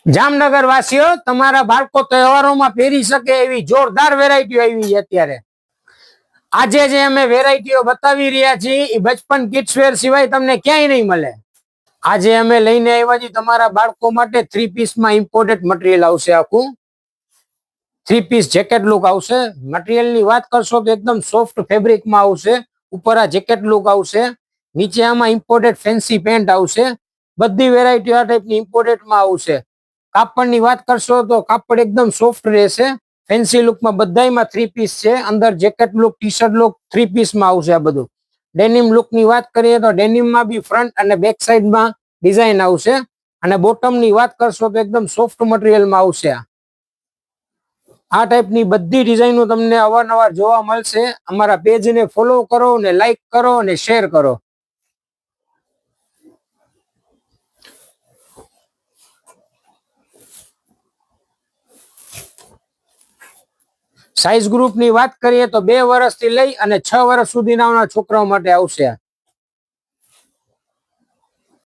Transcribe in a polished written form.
જામનગર વાસીઓ, તમારા બાળકો તહેવારોમાં પહેરી શકે એવી જોરદાર વેરાયટીઓ આવી છે અત્યારે. આજે જે અમે વેરાયટીઓ બતાવી રહ્યા છીએ એ બચપન કિડ્સ વેર સિવાય તમને ક્યાંય નહીં મળે. આજે અમે લઈને આવ્યા છીએ તમારા બાળકો માટે 3 પીસમાં ઇમ્પોર્ટેડ મટીરિયલ આવશે. આખું 3 પીસ જેકેટ લુક આવશે. મટીરિયલની વાત કરશો તો એકદમ સોફ્ટ ફેબ્રિકમાં આવશે. ઉપર આ જેકેટ લુક આવશે, નીચે આમાં ઇમ્પોર્ટેડ ફેન્સી પેન્ટ આવશે. બધી વેરાયટી આ ટાઈપની ઇમ્પોર્ટેડમાં આવશે. કાપડની વાત કરશો તો કાપડ એકદમ સોફ્ટ રહેશે. ફેન્સી લુકમાં બધામાં 3 પીસ છે. અંદર jacket look, T shirt look 3 પીસમાં આવશે. આ બધું ડેનિમ લુકની વાત કરીએ તો ડેનિમમાં બી ફ્રન્ટ અને બેક સાઈડમાં ડિઝાઇન આવશે. અને બોટમની વાત કરશો તો એકદમ સોફ્ટ મટીરિયલમાં આવશે. આ ટાઈપની બધી ડિઝાઇનો તમને અવારનવાર જોવા મળશે. અમારા પેજને ફોલો કરો ને લાઈક કરો અને શેર કરો. સાઇઝ ગ્રુપની વાત કરીએ તો 2 વર્ષથી લઈ અને 6 વર્ષ સુધીના છોકરાઓ માટે આવશે.